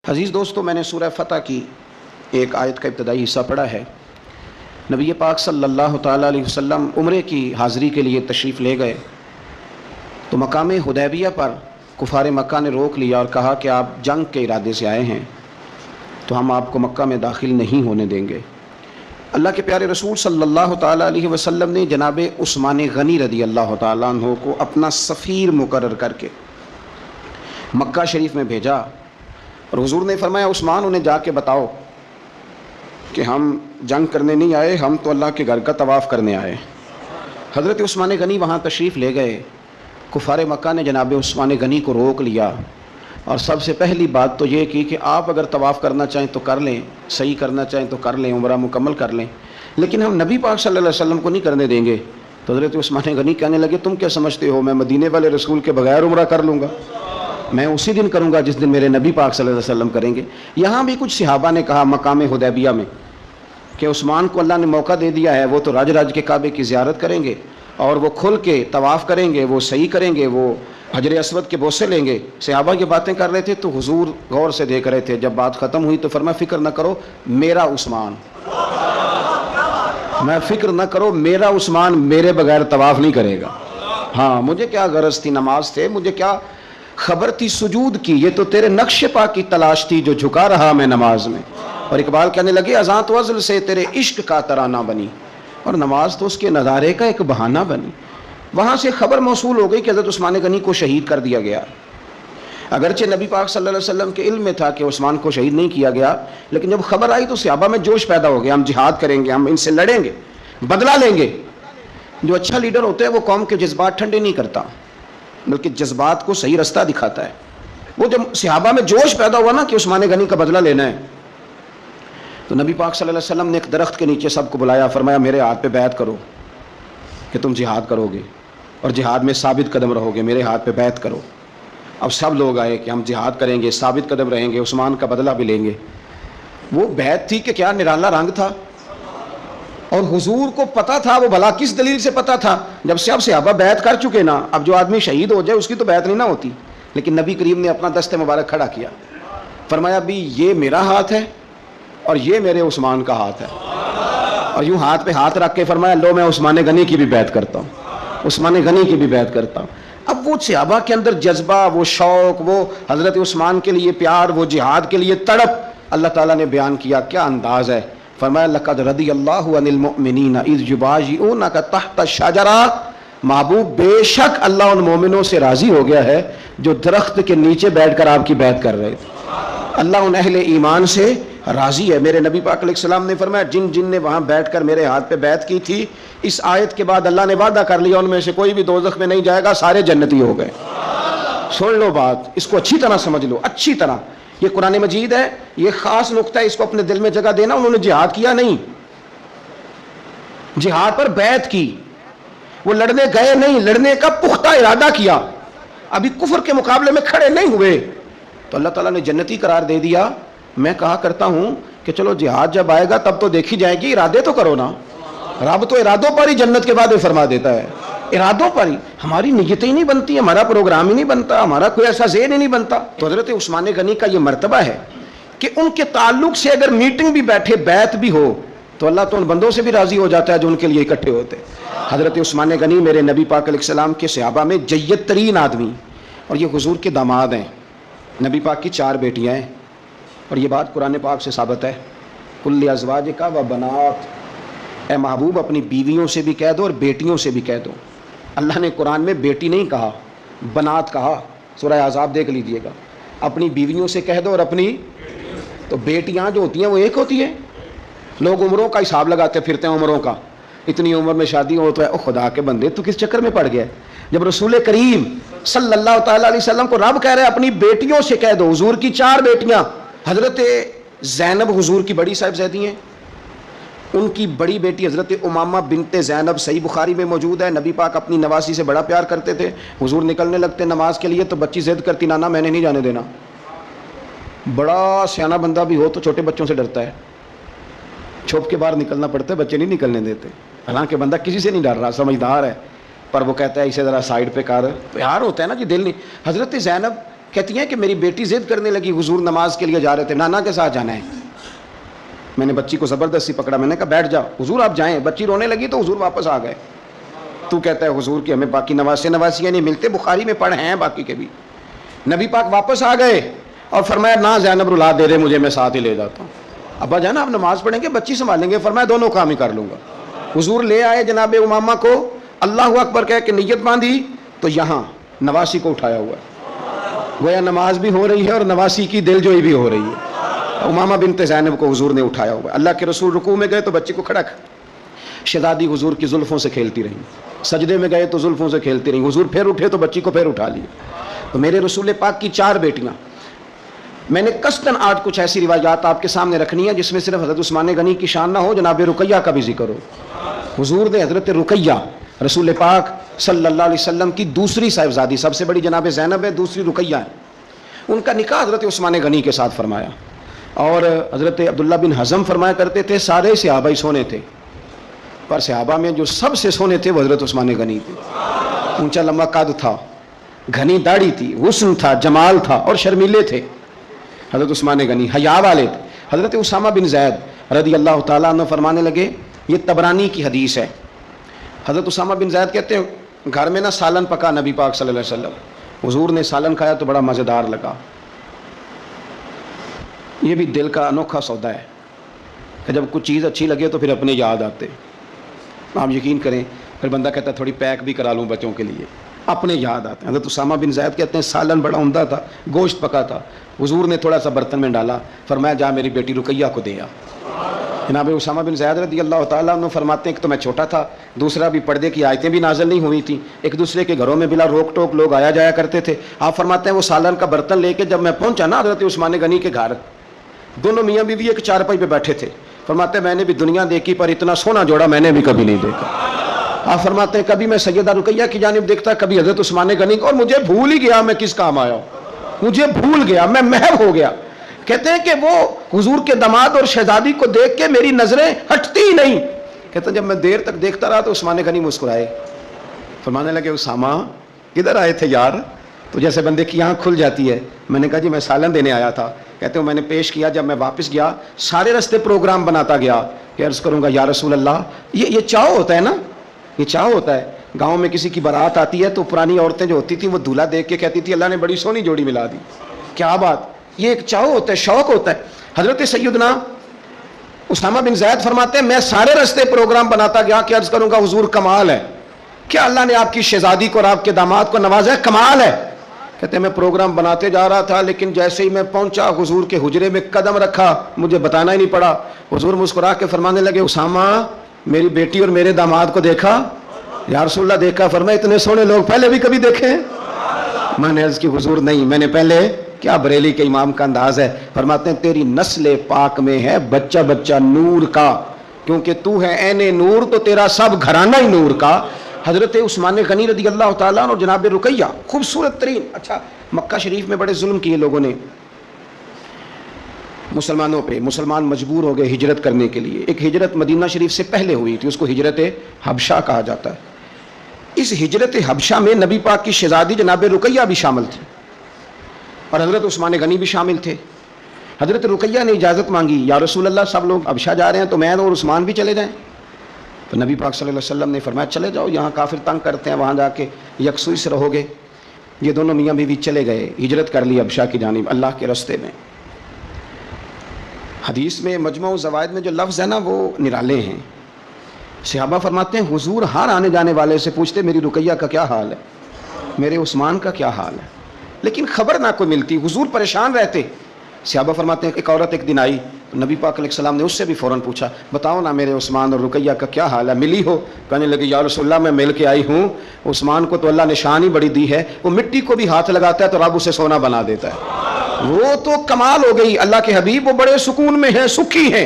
عزیز دوستو، میں نے سورہ فتح کی ایک آیت کا ابتدائی حصہ پڑھا ہے۔ نبی پاک صلی اللہ تعالیٰ علیہ وسلم عمرے کی حاضری کے لیے تشریف لے گئے تو مقام حدیبیہ پر کفار مکہ نے روک لیا اور کہا کہ آپ جنگ کے ارادے سے آئے ہیں تو ہم آپ کو مکہ میں داخل نہیں ہونے دیں گے۔ اللہ کے پیارے رسول صلی اللہ تعالیٰ علیہ وسلم نے جناب عثمان غنی رضی اللہ تعالیٰ عنہ کو اپنا سفیر مقرر کر کے مکہ شریف میں بھیجا اور حضور نے فرمایا عثمان انہیں جا کے بتاؤ کہ ہم جنگ کرنے نہیں آئے، ہم تو اللہ کے گھر کا طواف کرنے آئے۔ حضرت عثمان غنی وہاں تشریف لے گئے۔ کفار مکہ نے جناب عثمان غنی کو روک لیا اور سب سے پہلی بات تو یہ کی کہ آپ اگر طواف کرنا چاہیں تو کر لیں، صحیح کرنا چاہیں تو کر لیں، عمرہ مکمل کر لیں، لیکن ہم نبی پاک صلی اللہ علیہ وسلم کو نہیں کرنے دیں گے۔ تو حضرت عثمان غنی کہنے لگے تم کیا سمجھتے ہو میں مدینے والے رسول کے بغیر عمرہ کر لوں گا؟ میں اسی دن کروں گا جس دن میرے نبی پاک صلی اللہ علیہ وسلم کریں گے۔ یہاں بھی کچھ صحابہ نے کہا مقام حدیبیہ میں کہ عثمان کو اللہ نے موقع دے دیا ہے، وہ تو راج کے کعبے کی زیارت کریں گے اور وہ کھل کے طواف کریں گے، وہ صحیح کریں گے، وہ حجر اسود کے بوسے لیں گے۔ صحابہ یہ باتیں کر رہے تھے تو حضور غور سے دیکھ رہے تھے۔ جب بات ختم ہوئی تو فرمایا فکر نہ کرو میرا عثمان، میں فکر نہ کرو میرا عثمان میرے بغیر طواف نہیں کرے گا۔ ہاں مجھے کیا غرض تھی نماز تھے، مجھے کیا خبر تھی سجود کی، یہ تو تیرے نقش پا کی تلاش تھی جو جھکا رہا میں نماز میں۔ اور اقبال کہنے لگے اذان تو ازل سے تیرے عشق کا ترانہ بنی، اور نماز تو اس کے نظارے کا ایک بہانہ بنی۔ وہاں سے خبر موصول ہو گئی کہ حضرت عثمان غنی کو شہید کر دیا گیا۔ اگرچہ نبی پاک صلی اللہ علیہ وسلم کے علم میں تھا کہ عثمان کو شہید نہیں کیا گیا، لیکن جب خبر آئی تو صحابہ میں جوش پیدا ہو گیا، ہم جہاد کریں گے، ہم ان سے لڑیں گے، بدلہ لیں گے۔ جو اچھا لیڈر ہوتا ہے وہ قوم کے جذبات ٹھنڈے نہیں کرتا بلکہ جذبات کو صحیح رستہ دکھاتا ہے۔ وہ جب صحابہ میں جوش پیدا ہوا نا کہ عثمان غنی کا بدلہ لینا ہے تو نبی پاک صلی اللہ علیہ وسلم نے ایک درخت کے نیچے سب کو بلایا، فرمایا میرے ہاتھ پہ بیعت کرو کہ تم جہاد کرو گے اور جہاد میں ثابت قدم رہو گے، میرے ہاتھ پہ بیعت کرو۔ اب سب لوگ آئے کہ ہم جہاد کریں گے، ثابت قدم رہیں گے، عثمان کا بدلہ بھی لیں گے۔ وہ بیعت تھی کہ کیا نرالا رنگ تھا، اور حضور کو پتا تھا وہ بھلا کس دلیل سے پتا تھا؟ جب سے اب صحابہ بیعت کر چکے نا، اب جو آدمی شہید ہو جائے اس کی تو بیعت نہیں نہ ہوتی، لیکن نبی کریم نے اپنا دست مبارک کھڑا کیا، فرمایا ابھی یہ میرا ہاتھ ہے اور یہ میرے عثمان کا ہاتھ ہے، اور یوں ہاتھ پہ ہاتھ رکھ کے فرمایا لو میں عثمان غنی کی بھی بیعت کرتا ہوں، عثمان غنی کی بھی بیعت کرتا ہوں۔ اب وہ صحابہ کے اندر جذبہ، وہ شوق، وہ حضرت عثمان کے لیے پیار، وہ جہاد کے لیے تڑپ اللہ تعالیٰ نے بیان کیا۔ کیا انداز ہے! فرمایا لقد رضی اللہ عن المؤمنین اذ یبایعونک تحت الشجرہ، محبوب بے شک اللہ ان مومنوں سے راضی ہو گیا ہے جو درخت کے نیچے بیٹھ کر آپ کی بیعت کر رہے تھے۔ اللہ ان اہل ایمان سے راضی ہے۔ میرے نبی پاک علیہ السلام نے فرمایا جن جن نے وہاں بیٹھ کر میرے ہاتھ پہ بیعت کی تھی، اس آیت کے بعد اللہ نے وعدہ کر لیا ان میں سے کوئی بھی دوزخ میں نہیں جائے گا، سارے جنتی ہو گئے۔ سن لو بات، اس کو اچھی طرح سمجھ لو، اچھی طرح۔ یہ قرآن مجید ہے، یہ خاص نقطہ ہے، اس کو اپنے دل میں جگہ دینا۔ انہوں نے جہاد کیا نہیں، جہاد پر بیعت کی، وہ لڑنے گئے نہیں، لڑنے کا پختہ ارادہ کیا، ابھی کفر کے مقابلے میں کھڑے نہیں ہوئے تو اللہ تعالیٰ نے جنتی قرار دے دیا۔ میں کہا کرتا ہوں کہ چلو جہاد جب آئے گا تب تو دیکھی جائے گی، ارادے تو کرو نا۔ رب تو ارادوں پر ہی جنت کے بعد فرما دیتا ہے، ارادوں پر ہی۔ ہماری نیتیں ہی نہیں بنتی، ہمارا پروگرام ہی نہیں بنتا، ہمارا کوئی ایسا ذہن ہی نہیں بنتا۔ تو حضرت عثمان غنی کا یہ مرتبہ ہے کہ ان کے تعلق سے اگر میٹنگ بھی بیٹھے، بیعت بھی ہو تو اللہ تو ان بندوں سے بھی راضی ہو جاتا ہے جو ان کے لیے اکٹھے ہوتے۔ حضرت عثمان غنی میرے نبی پاک علیہ السلام کے صحابہ میں جید ترین آدمی، اور یہ حضور کے داماد ہیں۔ نبی پاک کی 4 بیٹیاں ہیں، اور یہ بات قرآن پاک سے ثابت ہے، کل ازواجک و بنات، اے محبوب اپنی بیویوں سے بھی کہہ دو اور بیٹیوں سے بھی کہہ دو۔ اللہ نے قرآن میں بیٹی نہیں کہا، بنات کہا، سورہ احزاب دیکھ لیجئے گا۔ اپنی بیویوں سے کہہ دو اور اپنی، تو بیٹیاں جو ہوتی ہیں وہ ایک ہوتی ہیں۔ لوگ عمروں کا حساب لگاتے پھرتے ہیں، عمروں کا، اتنی عمر میں شادی ہو تو ہے، او خدا کے بندے تو کس چکر میں پڑ گیا ہے؟ جب رسول کریم صلی اللہ تعالیٰ علیہ وسلم کو رب کہہ رہے اپنی بیٹیوں سے کہہ دو، حضور کی 4 بیٹیاں، حضرت زینب حضور کی بڑی صاحبزادی ہیں، ان کی بڑی بیٹی حضرت امامہ بنت زینب صحیح بخاری میں موجود ہے۔ نبی پاک اپنی نواسی سے بڑا پیار کرتے تھے، حضور نکلنے لگتے نماز کے لیے تو بچی ضد کرتی نانا میں نے نہیں جانے دینا۔ بڑا سیانہ بندہ بھی ہو تو چھوٹے بچوں سے ڈرتا ہے، چھپ کے باہر نکلنا پڑتا ہے، بچے نہیں نکلنے دیتے، حالانکہ بندہ کسی سے نہیں ڈر رہا، سمجھدار ہے، پر وہ کہتا ہے اسے ذرا سائڈ پہ کر، پیار ہوتا ہے نا جی، دل نہیں۔ حضرت زینب کہتی ہیں کہ میری بیٹی ضد کرنے لگی، حضور نماز کے لیے جا رہے تھے، نانا کے ساتھ جانا ہے۔ میں نے بچی کو زبردستی پکڑا، میں نے کہا بیٹھ جاؤ حضور آپ جائیں۔ بچی رونے لگی تو حضور واپس آ گئے۔ تو کہتا ہے حضور کہ ہمیں باقی نواسیاں نہیں ملتے، بخاری میں پڑھے ہیں باقی کے بھی۔ نبی پاک واپس آ گئے اور فرمایا نہ زینب رلا دے رہے مجھے، میں ساتھ ہی لے جاتا ہوں۔ ابا جانا آپ نماز پڑھیں گے، بچی سنبھالیں گے؟ فرمایا دونوں کام ہی کر لوں گا۔ حضور لے آئے جناب امامہ کو، اللہ اکبر کہہ کے نیت باندھی تو یہاں نواسی کو اٹھایا ہوا ہے، گویا نماز بھی ہو رہی ہے اور نواسی کی دل جوئی بھی ہو رہی ہے۔ امامہ بنت زینب کو حضور نے اٹھایا ہوا ہے۔ اللہ کے رسول رکوع میں گئے تو بچی کو کھڑا کر، شہزادی حضور کی زلفوں سے کھیلتی رہی، سجدے میں گئے تو زلفوں سے کھیلتی رہی، حضور پھر اٹھے تو بچی کو پھر اٹھا لیا۔ تو میرے رسول پاک کی 4 بیٹیاں، میں نے قصداً آج کچھ ایسی روایات آپ کے سامنے رکھنی ہے جس میں صرف حضرت عثمان غنی کی شان نہ ہو، جناب رقیہ کا بھی ذکر ہو۔ حضور نے حضرت رقیہ رسول پاک صلی اللہ علیہ وسلم کی دوسری صاحبزادی، سب سے بڑی جناب زینب ہے، دوسری رقیہ ہے، ان کا نکاح حضرت عثمان غنی کے ساتھ فرمایا۔ اور حضرت عبداللہ بن حزم فرمایا کرتے تھے سارے صحابہ ہی سونے تھے، پر صحابہ میں جو سب سے سونے تھے وہ حضرت عثمان غنی تھے۔ اونچا لمبا قد تھا، گھنی داڑھی تھی، حسن تھا، جمال تھا، اور شرمیلے تھے حضرت عثمان غنی، حیا والے تھے۔ حضرت اسامہ بن زید رضی اللہ تعالیٰ عنہ فرمانے لگے، یہ طبرانی کی حدیث ہے، حضرت اسامہ بن زید کہتے ہیں گھر میں نا سالن پکا نبی پاک صلی اللہ علیہ وسلم، حضور نے سالن کھایا تو بڑا مزیدار لگا۔ یہ بھی دل کا انوکھا سودا ہے کہ جب کچھ چیز اچھی لگے تو پھر اپنے یاد آتے۔ آپ یقین کریں پھر بندہ کہتا ہے تھوڑی پیک بھی کرا لوں بچوں کے لیے، اپنے یاد آتے ہیں۔ حضرت اسامہ بن زید کہتے ہیں سالن بڑا عمدہ تھا، گوشت پکا تھا، حضور نے تھوڑا سا برتن میں ڈالا، فرمایا جا میری بیٹی رقیہ کو دے آ۔ جناب اسامہ بن زید رضی اللہ تعالیٰ عنہ فرماتے ہیں کہ تو میں چھوٹا تھا، دوسرا بھی پردے کی آیتیں بھی نازل نہیں ہوئی تھیں، ایک دوسرے کے گھروں میں بلا روک ٹوک لوگ آیا جایا کرتے تھے۔ آپ فرماتے ہیں وہ سالن کا برتن لے کے جب میں پہنچا نا حضرت عثمان غنی کے گھر، دونوں میاں بیوی ایک چارپائی پہ بیٹھے تھے۔ فرماتے ہیں میں نے بھی دنیا دیکھی پر اتنا سونا جوڑا میں نے بھی کبھی نہیں دیکھا۔ آپ فرماتے ہیں کبھی میں سیدہ رقیہ کی جانب دیکھتا، کبھی حضرت عثمان غنی کو، اور مجھے بھول ہی گیا میں کس کام آیا ہوں، مجھے بھول گیا، میں محو ہو گیا۔ کہتے ہیں کہ وہ حضور کے داماد اور شہزادی کو دیکھ کے میری نظریں ہٹتی ہی نہیں۔ کہتے ہیں جب میں دیر تک دیکھتا رہا تو عثمان غنی مسکرائے، فرمانے لگے اسامہ کدھر آئے تھے یار؟ تو جیسے بندے کی آنکھ کھل جاتی ہے۔ میں نے کہا جی میں سالن دینے آیا تھا۔ کہتے ہیں میں نے پیش کیا، جب میں واپس گیا سارے رستے پروگرام بناتا گیا کہ عرض کروں گا یا رسول اللہ، یہ چاؤ ہوتا ہے نا، یہ چاؤ ہوتا ہے۔ گاؤں میں کسی کی بارات آتی ہے تو پرانی عورتیں جو ہوتی تھیں وہ دولہا دیکھ کے کہتی تھی اللہ نے بڑی سونی جوڑی ملا دی، کیا بات، یہ ایک چاؤ ہوتا ہے، شوق ہوتا ہے۔ حضرت سیدنا اسامہ بن زید فرماتے ہیں میں سارے رستے پروگرام بناتا گیا کہ عرض کروں گا حضور کمال ہے، کیا اللہ نے آپ کی شہزادی کو اور آپ کے داماد کو نوازا ہے، کمال ہے۔ کہتے ہیں میں پروگرام بناتے جا رہا تھا لیکن جیسے ہی میں پہنچا حضور کے حجرے میں قدم رکھا مجھے بتانا ہی نہیں پڑا، حضور مسکرا کے فرمانے لگے اسامہ میری بیٹی اور میرے داماد کو دیکھا؟ یا رسول اللہ دیکھا۔ فرمایا اتنے سونے لوگ پہلے بھی کبھی دیکھے ہیں؟ میں نے عرض کی حضور نہیں، میں نے پہلے، کیا بریلی کے امام کا انداز ہے، فرماتے ہیں تیری نسل پاک میں ہے بچہ بچہ نور کا، کیونکہ تو ہے عین نور تو تیرا سب گھرانہ ہی نور کا۔ حضرت عثمان غنی رضی اللہ تعالیٰ اور جناب رقیہ خوبصورت ترین، اچھا مکہ شریف میں بڑے ظلم کیے لوگوں نے مسلمانوں پہ، مسلمان مجبور ہو گئے ہجرت کرنے کے لیے۔ ایک ہجرت مدینہ شریف سے پہلے ہوئی تھی، اس کو ہجرت حبشہ کہا جاتا ہے۔ اس ہجرت حبشہ میں نبی پاک کی شہزادی جناب رقیہ بھی شامل تھی اور حضرت عثمان غنی بھی شامل تھے۔ حضرت رقیہ نے اجازت مانگی یا رسول اللہ سب لوگ حبشہ جا رہے ہیں تو میں اور عثمان بھی چلے جائیں؟ تو نبی پاک صلی اللہ علیہ وسلم نے فرمایا چلے جاؤ، یہاں کافر تنگ کرتے ہیں، وہاں جا کے یکسوئی سے رہو گے۔ یہ دونوں میاں بیوی چلے گئے، ہجرت کر لی حبشہ کی جانب اللہ کے راستے میں۔ حدیث میں مجموع زوائد میں جو لفظ ہے نا وہ نرالے ہیں۔ صحابہ فرماتے ہیں حضور ہر آنے جانے والے سے پوچھتے میری رقیہ کا کیا حال ہے، میرے عثمان کا کیا حال ہے، لیکن خبر نہ کوئی ملتی، حضور پریشان رہتے۔ صحابہ فرماتے ہیں ایک عورت ایک دن آئی تو نبی پاک علیہ السلام نے اس سے بھی فوراً پوچھا بتاؤ نا میرے عثمان اور رقیہ کا کیا حال ہے، ملی ہو؟ کہنے لگی یا رسول اللہ میں مل کے آئی ہوں، عثمان کو تو اللہ نے شان ہی بڑی دی ہے، وہ مٹی کو بھی ہاتھ لگاتا ہے تو رب اسے سونا بنا دیتا ہے، وہ تو کمال ہو گئی۔ اللہ کے حبیب وہ بڑے سکون میں ہیں، سکھی ہیں۔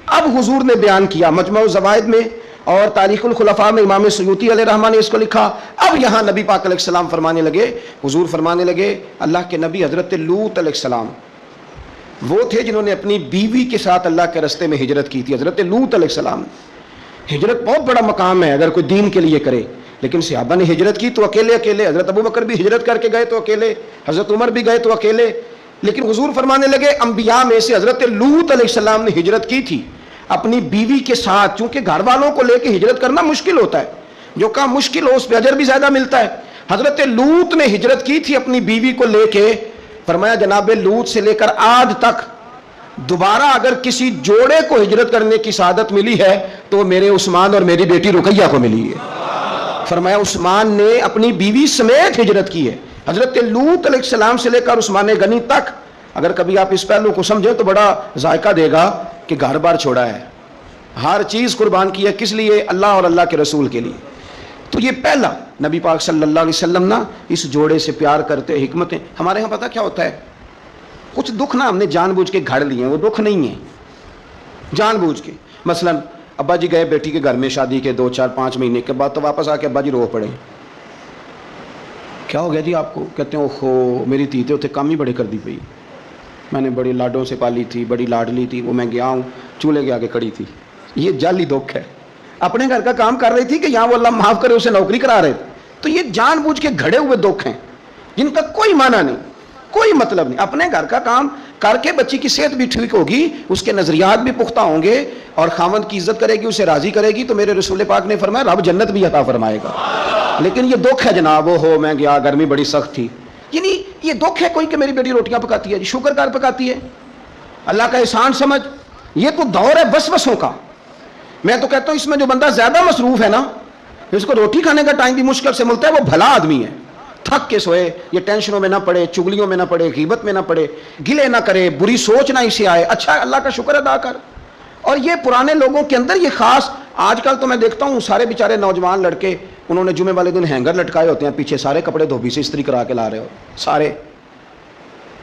اب حضور نے بیان کیا مجموع زوائد میں اور تاریخ الخلفاء میں امام سیوطی علیہ رحمہ نے اس کو لکھا۔ اب یہاں نبی پاک علیہ السلام فرمانے لگے، حضور فرمانے لگے اللہ کے نبی حضرت لوط علیہ السلام وہ تھے جنہوں نے اپنی بیوی کے ساتھ اللہ کے راستے میں ہجرت کی تھی۔ حضرت لوط علیہ السلام، ہجرت بہت بڑا مقام ہے اگر کوئی دین کے لیے کرے۔ لیکن صحابہ نے ہجرت کی تو اکیلے اکیلے، حضرت ابو بکر بھی ہجرت کر کے گئے تو اکیلے، حضرت عمر بھی گئے تو اکیلے. لیکن حضور فرمانے لگے انبیاء میں سے حضرت لوط علیہ السلام نے ہجرت کی تھی اپنی بیوی کے ساتھ، چونکہ گھر والوں کو لے کے ہجرت کرنا مشکل ہوتا ہے، جو کام مشکل ہو اس پہ اجر بھی زیادہ ملتا ہے. حضرت لوط نے ہجرت کی تھی اپنی بیوی کو لے کے. فرمایا جناب لوط سے لے کر آج تک دوبارہ اگر کسی جوڑے کو ہجرت کرنے کی سعادت ملی ہے تو میرے عثمان اور میری بیٹی رقیہ کو ملی ہے. فرمایا عثمان نے اپنی بیوی سمیت ہجرت کی ہے. حضرت لوط علیہ السلام سے لے کر عثمان غنی تک اگر کبھی آپ اس پہلو کو سمجھیں تو بڑا ذائقہ دے گا کہ گھر بار چھوڑا ہے، ہر چیز قربان کی ہے. کس لیے؟ اللہ اور اللہ کے رسول کے لیے. تو یہ پہلا نبی پاک صلی اللہ علیہ وسلم نا اس جوڑے سے پیار کرتے. حکمتیں ہمارے ہاں پتہ کیا ہوتا ہے، کچھ دکھ نا ہم نے جان بوجھ کے گھڑ لیے ہیں، وہ دکھ نہیں ہیں جان بوجھ کے. مثلا ابا جی گئے بیٹی کے گھر میں شادی کے 2 4 5 مہینے کے بعد، تو واپس آ کے ابا جی رو پڑے. کیا ہو گیا جی آپ کو؟ کہتے ہیں اوہو میری تیتے اتنے کام ہی بڑے کر دی پئی، میں نے بڑی لاڈوں سے پالی تھی، بڑی لاڈلی تھی، وہ میں گیا ہوں چولہے کے آگے کھڑی تھی. یہ جعلی دکھ ہے. اپنے گھر کا کام کر رہی تھی کہ یہاں وہ اللہ معاف کرے اسے نوکری کرا رہے تھے. تو یہ جان بوجھ کے گھڑے ہوئے دکھ ہیں جن کا کوئی معنی نہیں، کوئی مطلب نہیں. اپنے گھر کا کام کر کے بچی کی صحت بھی ٹھیک ہوگی، اس کے نظریات بھی پختہ ہوں گے اور خاوند کی عزت کرے گی، اسے راضی کرے گی، تو میرے رسول پاک نے فرمایا رب جنت بھی عطا فرمائے گا. لیکن یہ دکھ ہے جناب، ہو میں گیا گرمی بڑی سخت تھی، یعنی یہ دکھ ہے کوئی کہ میری بیٹی روٹیاں پکاتی ہے، شکر کار پکاتی ہے، اللہ کا احسان سمجھ. یہ تو دور ہے وسوسوں کا. میں تو کہتا ہوں اس میں جو بندہ زیادہ مصروف ہے نا، اس کو روٹی کھانے کا ٹائم بھی مشکل سے ملتا ہے، وہ بھلا آدمی ہے. تھک کے سوئے، یہ ٹینشنوں میں نہ پڑے، چگلیوں میں نہ پڑے، غیبت میں نہ پڑے، گلے نہ کرے، بری سوچ نہ اسے آئے. اچھا اللہ کا شکر ادا کر. اور یہ پرانے لوگوں کے اندر یہ خاص، آج کل تو میں دیکھتا ہوں سارے بیچارے نوجوان لڑکے انہوں نے جمعے والے دن ہینگر لٹکائے ہوتے ہیں، پیچھے سارے کپڑے دھوبی سے استری کرا کے لا رہے ہو، سارے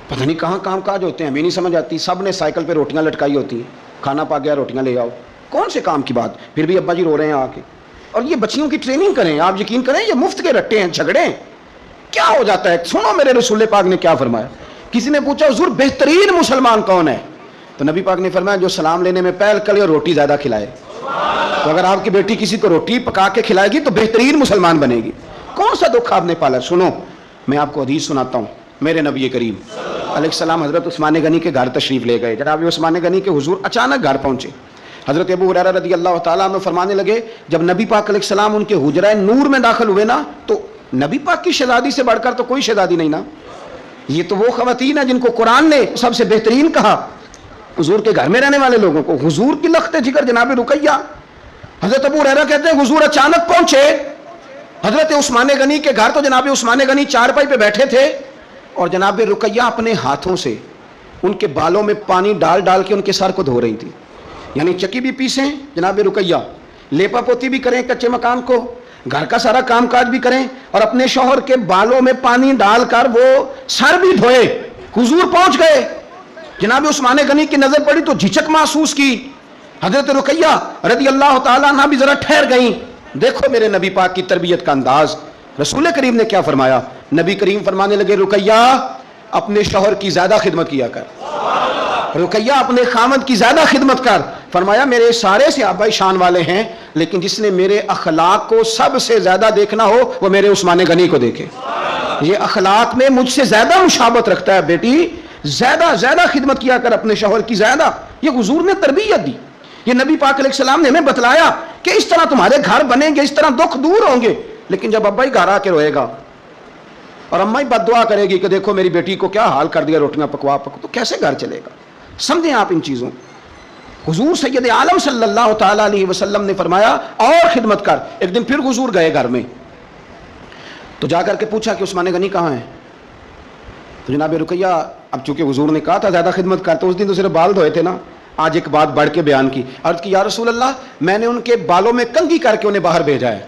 پتہ نہیں کہاں کام کاج ہوتے ہیں، ہمیں نہیں سمجھ آتی. سب نے سائیکل پہ روٹیاں لٹکائی ہوتی ہیں، کھانا پا گیا روٹیاں لے آؤ، کون سے کام کی بات. پھر بھی ابا جی رو رہے ہیں آ کے. اور یہ بچیوں کی ٹریننگ کریں، آپ یقین کریں یہ مفت کے رٹے ہیں، جھگڑے. کیا ہو جاتا ہے؟ سنو میرے رسول پاک نے کیا فرمایا. کسی نے پوچھا حضور بہترین مسلمان کون ہے؟ تو نبی پاک نے فرمایا جو سلام لینے میں پہل کرے اور روٹی زیادہ کھلائے. تو اگر آپ کی بیٹی کسی کو روٹی پکا کے کھلائے گی تو بہترین مسلمان بنے گی. کون سا دکھ آپ نے پالا؟ سنو میں آپ کو حدیث سناتا ہوں. میرے نبی کریم علیہ السلام حضرت عثمان غنی کے گھر تشریف لے گئے. جناب عثمان غنی کے حضور اچانک گھر پہنچے. حضرت ابو ہریرہ رضی اللہ تعالیٰ عنہ فرمانے لگے جب نبی پاک علیہ السلام ان کے حجرہ نور میں داخل ہوئے نا، تو نبی پاک کی شہزادی سے بڑھ کر تو کوئی شہزادی نہیں نا. یہ تو وہ خواتین ہیں جن کو قرآن نے سب سے بہترین کہا حضور کے گھر میں رہنے والے لوگوں کو. حضور کی لخت جگر جناب رقیہ. حضرت ابو ہریرہ کہتے ہیں حضور اچانک پہنچے حضرت عثمان غنی کے گھر، تو جناب عثمان غنی چارپائی پہ بیٹھے تھے اور جناب رقیہ اپنے ہاتھوں سے ان کے بالوں میں پانی ڈال ڈال کے ان کے سر کو دھو رہی تھی. یعنی چکی بھی پیسیں جناب رقیہ، لیپا پوتی بھی کریں کچے مکان کو، گھر کا سارا کام کاج بھی کریں اور اپنے شوہر کے بالوں میں پانی ڈال کر وہ سر بھی دھوئے. حضور پہنچ گئے. جناب عثمان غنی کی نظر پڑی تو جھجک محسوس کی. حضرت رقیہ رضی اللہ تعالیٰ عنہ بھی ذرا ٹھہر گئیں. دیکھو میرے نبی پاک کی تربیت کا انداز. رسول کریم نے کیا فرمایا؟ نبی کریم فرمانے لگے رقیہ اپنے شوہر کی زیادہ خدمت کیا کر، رقیہ اپنے خامد کی زیادہ خدمت کر. فرمایا میرے سارے صحابہ شان والے ہیں لیکن جس نے میرے اخلاق کو سب سے زیادہ دیکھنا ہو وہ میرے عثمان غنی کو دیکھے. یہ اخلاق میں مجھ سے زیادہ مشابہت رکھتا ہے، بیٹی زیادہ خدمت کیا کر اپنے شوہر کی زیادہ. یہ حضور نے تربیت دی. یہ نبی پاک علیہ السلام نے ہمیں بتلایا کہ اس طرح تمہارے گھر بنیں گے، اس طرح دکھ دور ہوں گے. لیکن جب ابا ہی گھر آ کے روئے گا اور اماں ہی بد دعا کرے گی کہ دیکھو میری بیٹی کو کیا حال کر دیا روٹیاں پکوا تو کیسے گھر چلے گا؟ سمجھیں آپ ان چیزوں. حضور سید عالم صلی اللہ تعالیٰ علیہ وسلم نے فرمایا اور خدمت کر. ایک دن پھر حضور گئے گھر میں تو جا کر کے پوچھا کہ عثمان غنی کہاں ہے؟ تو جناب رقیہ اب چونکہ حضور نے کہا تھا زیادہ خدمت کر، تو اس دن تو صرف بال دھوئے تھے نا. آج ایک بات بڑھ کے بیان کی. عرض کی یا رسول اللہ میں نے ان کے بالوں میں کنگھی کر کے انہیں باہر بھیجا ہے.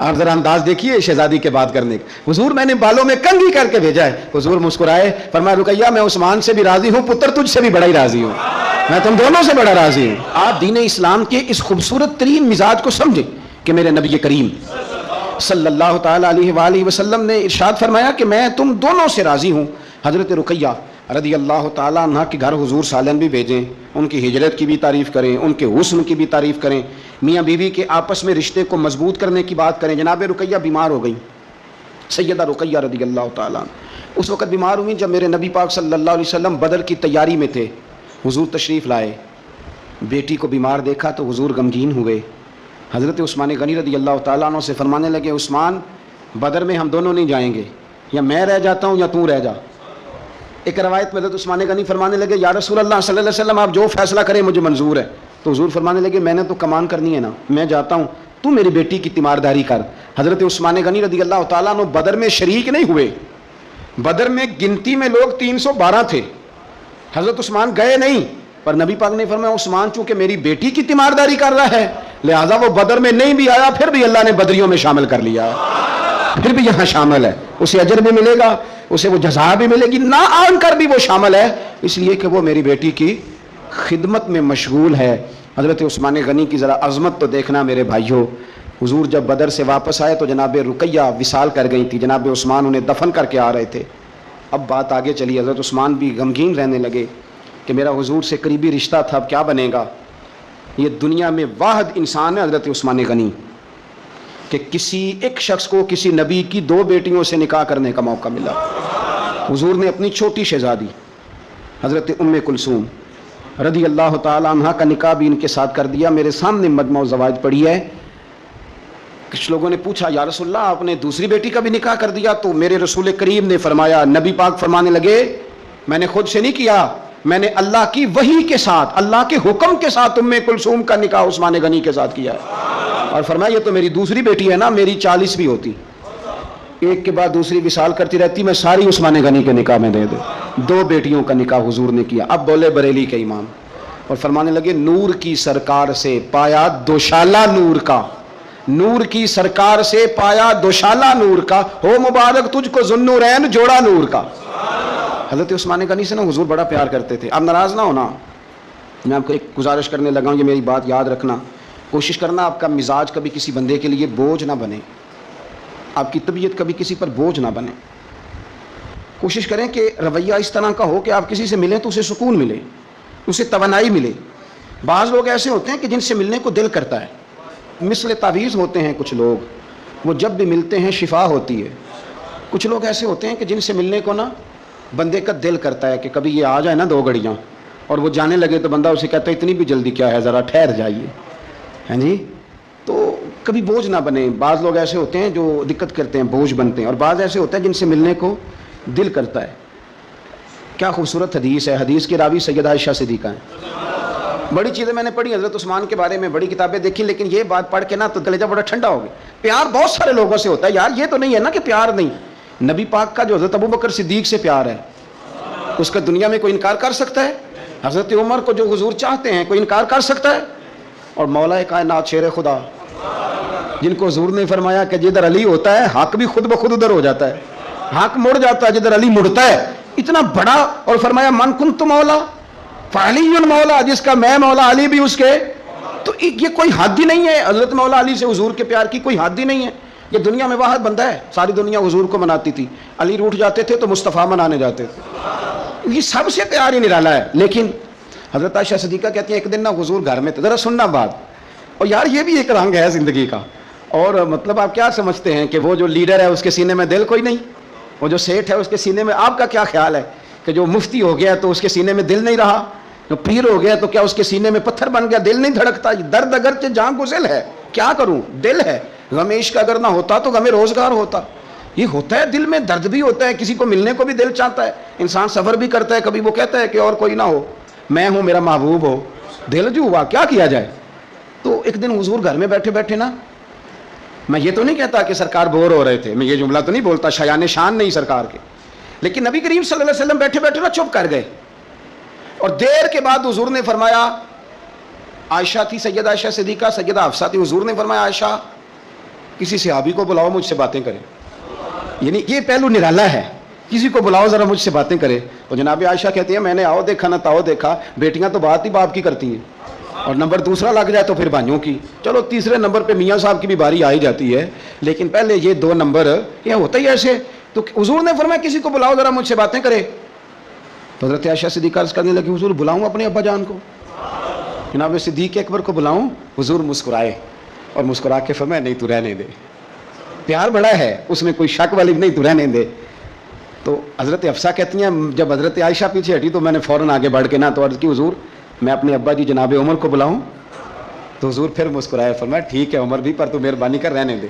آپ ذرا انداز دیکھیے شہزادی کے بات کرنے کا. حضور میں نے بالوں میں کنگھی کر کے بھیجا ہے. حضور مسکرائے فرمایا رقیہ میں عثمان سے بھی راضی ہوں، پتر تجھ سے بھی بڑا ہی راضی ہوں، میں تم دونوں سے بڑا راضی ہوں. آپ دین اسلام کے اس خوبصورت ترین مزاج کو سمجھیں کہ میرے نبی کریم صلی اللہ تعالیٰ علیہ وآلہ وسلم نے ارشاد فرمایا کہ میں تم دونوں سے راضی ہوں. حضرت رقیہ رضی اللہ تعالیٰ عنہ کے گھر حضور سالن بھی بھیجیں، ان کی ہجرت کی بھی تعریف کریں، ان کے حسن کی بھی تعریف کریں، میاں بیوی کے آپس میں رشتے کو مضبوط کرنے کی بات کریں۔ جناب رقیہ بیمار ہو گئیں، سیدہ رقیہ رضی اللہ تعالیٰ عنہ اس وقت بیمار ہوئیں جب میرے نبی پاک صلی اللہ علیہ وسلم بدر کی تیاری میں تھے، حضور تشریف لائے، بیٹی کو بیمار دیکھا تو حضور غمگین ہوئے۔ حضرت عثمان غنی رضی اللہ تعالیٰ عنہ سے فرمانے لگے، عثمان بدر میں ہم دونوں نہیں جائیں گے، یا میں رہ جاتا ہوں یا تو رہ جا۔ ایک روایت میں حضرت عثمان غنی فرمانے لگے، یا رسول اللہ صلی اللہ علیہ وسلم آپ جو فیصلہ کریں مجھے منظور ہے۔ تو حضور فرمانے لگے، میں نے تو کمان کرنی ہے نا، میں جاتا ہوں، تو میری بیٹی کی تیمارداری کر۔ حضرت عثمان غنی رضی اللہ تعالیٰ عنہ بدر میں شریک نہیں ہوئے، بدر میں گنتی میں لوگ 312 تھے، حضرت عثمان گئے نہیں، پر نبی پاک نے فرمایا عثمان چونکہ میری بیٹی کی تیمارداری کر رہا ہے لہذا وہ بدر میں نہیں بھی آیا، پھر بھی اللہ نے بدریوں میں شامل کر لیا، پھر بھی یہاں شامل ہے، اسے اجر بھی ملے گا، اسے وہ جزا بھی ملے گی، نہ آن کر بھی وہ شامل ہے، اس لیے کہ وہ میری بیٹی کی خدمت میں مشغول ہے۔ حضرت عثمان غنی کی ذرا عظمت تو دیکھنا میرے بھائیوں۔ حضور جب بدر سے واپس آئے تو جناب رقیہ وصال کر گئی تھی، جناب عثمان انہیں دفن کر کے آ رہے تھے۔ اب بات آگے چلی، حضرت عثمان بھی غمگین رہنے لگے کہ میرا حضور سے قریبی رشتہ تھا، اب کیا بنے گا؟ یہ دنیا میں واحد انسان ہے حضرت عثمان غنی کہ کسی ایک شخص کو کسی نبی کی 2 بیٹیوں سے نکاح کرنے کا موقع ملا۔ حضور نے اپنی چھوٹی شہزادی حضرت ام کلثوم رضی اللہ تعالی عنہ کا نکاح بھی ان کے ساتھ کر دیا۔ میرے سامنے مجمع الزواج پڑھی ہے، کچھ لوگوں نے پوچھا یا رسول اللہ آپ نے دوسری بیٹی کا بھی نکاح کر دیا؟ تو میرے رسول کریم نے فرمایا، نبی پاک فرمانے لگے میں نے خود سے نہیں کیا، میں نے اللہ کی وحی کے ساتھ، اللہ کے حکم کے ساتھ ام کلثوم کا نکاح عثمان غنی کے ساتھ کیا ہے، اور فرمایا یہ تو میری دوسری بیٹی ہے نا، میری 40 بھی ہوتی، ایک کے بعد دوسری وصال کرتی رہتی، میں ساری عثمان غنی کے نکاح میں دے دوں۔ 2 بیٹیوں کا نکاح حضور نے کیا۔ اب بولے بریلی کے امام اور فرمانے لگے، نور کی سرکار سے پایا دوشالہ نور کا، نور کی سرکار سے پایا دوشالہ نور کا، ہو مبارک تجھ کو ذوالنورین جوڑا نور کا۔ حضرت عثمان غنی سے نا حضور بڑا پیار کرتے تھے۔ آپ ناراض نہ ہونا، میں آپ کو ایک گزارش کرنے لگا ہوں، یہ میری بات یاد رکھنا، کوشش کرنا آپ کا مزاج کبھی کسی بندے کے لیے بوجھ نہ بنے، آپ کی طبیعت کبھی کسی پر بوجھ نہ بنے۔ کوشش کریں کہ رویہ اس طرح کا ہو کہ آپ کسی سے ملیں تو اسے سکون ملے، اسے توانائی ملے۔ بعض لوگ ایسے ہوتے ہیں کہ جن سے ملنے کو دل کرتا ہے، مثل تعویذ ہوتے ہیں کچھ لوگ، وہ جب بھی ملتے ہیں شفا ہوتی ہے۔ کچھ لوگ ایسے ہوتے ہیں کہ جن سے ملنے کو نا بندے کا دل کرتا ہے کہ کبھی یہ آ جائے نا 2 گھڑیاں، اور وہ جانے لگے تو بندہ اسے کہتا ہے اتنی بھی جلدی کیا ہے، ذرا ٹھہر جائیے، ہیں جی۔ تو کبھی بوجھ نہ بنے۔ بعض لوگ ایسے ہوتے ہیں جو دقت کرتے ہیں، بوجھ بنتے ہیں، اور بعض ایسے ہوتے ہیں جن سے ملنے کو دل کرتا ہے۔ کیا خوبصورت حدیث ہے، حدیث کی راوی سیدہ عائشہ صدیقہ ہیں۔ بڑی چیزیں میں نے پڑھی حضرت عثمان کے بارے میں، بڑی کتابیں دیکھی، لیکن یہ بات پڑھ کے نا تو کلیجہ بڑا ٹھنڈا ہو گیا۔ پیار بہت سارے لوگوں سے ہوتا ہے یار، یہ تو نہیں ہے نا کہ پیار نہیں۔ نبی پاک کا جو حضرت ابوبکر صدیق سے پیار ہے اس کا دنیا میں کوئی انکار کر سکتا ہے؟ حضرت عمر کو جو حضور چاہتے ہیں کوئی انکار کر سکتا ہے؟ اور مولا کائنات شیر خدا جن کو حضور نے فرمایا کہ جدھر علی ہوتا ہے حق بھی خود بخود ادھر ہو جاتا ہے، حق مڑ جاتا ہے جدھر علی مڑتا ہے، اتنا بڑا، اور فرمایا من کنت مولا فعلی مولا، جس کا میں مولا علی بھی اس کے، تو یہ کوئی حد ہی نہیں ہے۔ حضرت مولا علی سے حضور کے پیار کی کوئی حد ہی نہیں ہے۔ یہ دنیا میں واحد بندہ ہے، ساری دنیا حضور کو مناتی تھی، علی روٹھ جاتے تھے تو مصطفیٰ منانے جاتے تھے، یہ سب سے پیار ہی نرالا ہے۔ لیکن حضرت عائشہ صدیقہ کہتی ہیں ایک دن نا حضور گھر میں تھے، ذرا سننا بات، اور یار یہ بھی ایک رنگ ہے زندگی کا، اور مطلب آپ کیا سمجھتے ہیں کہ وہ جو لیڈر ہے اس کے سینے میں دل کوئی نہیں، وہ جو سیٹھ ہے اس کے سینے میں، آپ کا کیا خیال ہے کہ جو مفتی ہو گیا تو اس کے سینے میں دل نہیں رہا، جو پیر ہو گیا تو کیا اس کے سینے میں پتھر بن گیا، دل نہیں دھڑکتا؟ درد اگرچہ جہاں گزل ہے، کیا کروں، دل ہے، غم عشق اگر نہ ہوتا تو غم روزگار ہوتا۔ یہ ہوتا ہے، دل میں درد بھی ہوتا ہے، کسی کو ملنے کو بھی دل چاہتا ہے، انسان سفر بھی کرتا ہے، کبھی وہ کہتا ہے کہ اور کوئی نہ ہو، میں ہوں، میرا محبوب ہو، دل جو ہوا کیا کیا جائے۔ تو ایک دن حضور گھر میں بیٹھے بیٹھے نا، میں یہ تو نہیں کہتا کہ سرکار بور ہو رہے تھے، میں یہ جملہ تو نہیں بولتا، شایان شان نہیں سرکار کے، لیکن نبی کریم صلی اللہ علیہ وسلم بیٹھے بیٹھے نا چپ کر گئے، اور دیر کے بعد حضور نے فرمایا، عائشہ تھی سیدہ عائشہ صدیقہ، سیدہ حفصہ تھی، حضور نے فرمایا عائشہ کسی صحابی کو بلاؤ مجھ سے باتیں کریں، یعنی یہ پہلو نرالا ہے، کسی کو بلاؤ ذرا مجھ سے باتیں کرے۔ تو جناب عائشہ کہتی ہیں میں نے آؤ دیکھا نہ تاؤ دیکھا، بیٹیاں تو بات ہی باپ کی کرتی ہیں، اور نمبر دوسرا لگ جائے تو پھر بھائیوں کی، چلو تیسرے نمبر پہ میاں صاحب کی بھی باری آ ہی جاتی ہے، لیکن پہلے یہ 2 نمبر یہ ہوتا ہی ایسے۔ تو حضور نے فرمایا کسی کو بلاؤ ذرا مجھ سے باتیں کرے۔ تو حضرت عائشہ صدیقہ عرض کرنے لگی حضور بلاؤں اپنے ابا جان کو؟ جناب صدیق اکبر کو بلاؤں؟ حضور مسکرائے اور مسکرا کے فرمایا نہیں تو رہنے دے، پیار بڑا ہے اس میں کوئی شک والی نہیں، تو رہنے دے۔ تو حضرت حفصہ کہتی ہیں جب حضرت عائشہ پیچھے ہٹی تو میں نے فوراً آگے بڑھ کے نہ تو عرض کی حضور میں اپنے ابا جی جناب عمر کو بلاؤں؟ تو حضور پھر مسکرائے، فرمایا ٹھیک ہے عمر بھی، پر تو مہربانی کر رہنے دے،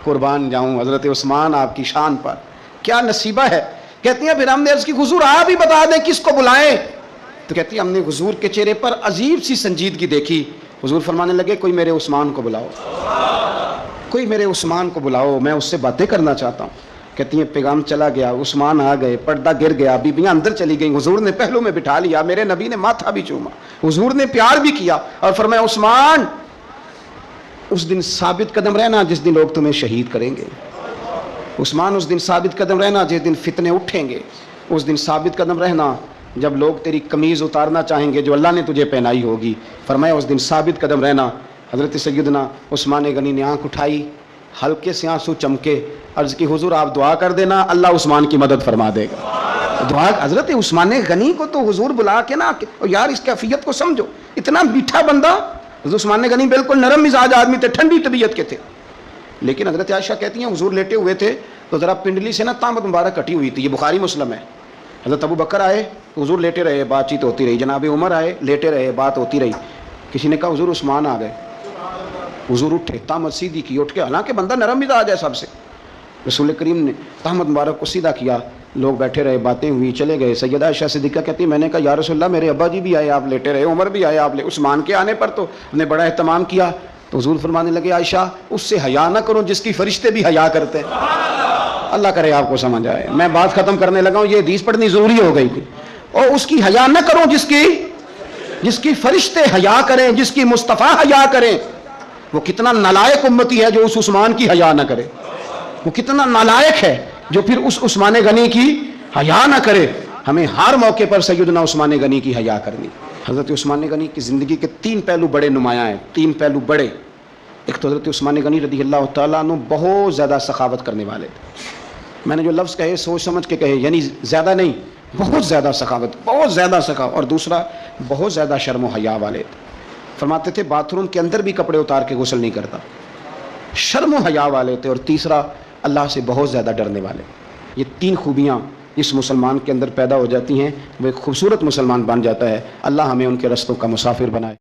قربان جاؤں حضرت عثمان آپ کی شان پر، کیا نصیبہ ہے۔ کہتی ہیں پھر ہم نے عرض کی حضور آپ ہی بتا دیں کس کو بلائیں؟ تو کہتی ہے ہم نے حضور کے چہرے پر عجیب سی سنجیدگی دیکھی، حضور فرمانے لگے کوئی میرے عثمان کو بلاؤ، کوئی میرے عثمان کو بلاؤ، میں اس سے باتیں کرنا چاہتا ہوں۔ کہتی ہیں پیغام چلا گیا، عثمان آ گئے، پردہ گر گیا، بیبیاں اندر چلی گئیں، حضور نے پہلو میں بٹھا لیا، میرے نبی نے ماتھا بھی چوما، حضور نے پیار بھی کیا اور فرمایا عثمان اس دن ثابت قدم رہنا جس دن لوگ تمہیں شہید کریں گے، عثمان اس دن ثابت قدم رہنا جس دن فتنے اٹھیں گے، اس دن ثابت قدم رہنا جب لوگ تیری قمیض اتارنا چاہیں گے جو اللہ نے تجھے پہنائی ہوگی، فرمایا اس دن ثابت قدم رہنا۔ حضرت سیدنا عثمان غنی نے آنکھ اٹھائی، ہلکے سے آنسو چمکے، عرض کی حضور آپ دعا کر دینا اللہ عثمان کی مدد فرما دے گا۔ دعا حضرت عثمان غنی کو تو حضور بلا کے نا یار اس کیفیت کو سمجھو، اتنا میٹھا بندہ، حضرت عثمان غنی بالکل نرم مزاج آدمی تھے، ٹھنڈی طبیعت کے تھے، لیکن حضرت عائشہ کہتی ہیں حضور لیٹے ہوئے تھے تو ذرا پنڈلی سے نا تامت مبارک کٹی ہوئی تھی، یہ بخاری مسلم ہے۔ حضرت ابو بکر آئے حضور لیٹے رہے، بات چیت ہوتی رہی، جناب عمر آئے لیٹے رہے، بات ہوتی رہی، کسی نے کہا حضور عثمان آ گئے، حضور اٹھے، تامت سیدھی کی، اٹھ کے، حالانکہ بندہ نرم مزاج ہے سب سے، رسول کریم نے تامت مبارک کو سیدھا کیا، لوگ بیٹھے رہے، باتیں ہوئی، چلے گئے۔ سیدہ عائشہ صدیقہ کہتی میں نے کہا یا رسول اللہ میرے ابا جی بھی آئے، آپ لیٹے رہے، عمر بھی آئے، آپ عثمان کے آنے پر تو ہم نے بڑا اہتمام کیا۔ تو حضور فرمانے لگے عائشہ اس سے حیا نہ کرو جس کی فرشتے بھی حیا کرتے ہیں۔ اللہ کرے آپ کو سمجھ آئے، میں بات ختم کرنے لگا ہوں، یہ حدیث پڑھنی ضروری ہو گئی تھی۔ اور اس کی حیا نہ کرو جس کی فرشتے حیا کریں، جس کی مصطفیٰ حیا کریں۔ وہ کتنا نالائق امتی ہے جو اس عثمان کی حیا نہ کرے، وہ کتنا نالائق ہے جو پھر اس عثمان غنی کی حیا نہ کرے۔ ہمیں ہر موقع پر سیدنا عثمان غنی کی حیا کرنی۔ حضرت عثمان غنی کی زندگی کے تین پہلو بڑے نمایاں ہیں، تین پہلو بڑے۔ ایک تو حضرت عثمان غنی رضی اللہ تعالیٰ عنہ بہت زیادہ سخاوت کرنے والے تھے، میں نے جو لفظ کہے سوچ سمجھ کے کہے، یعنی زیادہ نہیں، بہت زیادہ سخاوت، بہت زیادہ سخاوت۔ اور دوسرا بہت زیادہ شرم و حیا والے تھے، فرماتے تھے باتھ روم کے اندر بھی کپڑے اتار کے غسل نہیں کرتا، شرم و حیا والے تھے۔ اور تیسرا اللہ سے بہت زیادہ ڈرنے والے۔ یہ تین خوبیاں اس مسلمان کے اندر پیدا ہو جاتی ہیں، وہ ایک خوبصورت مسلمان بن جاتا ہے۔ اللہ ہمیں ان کے رستوں کا مسافر بنائے۔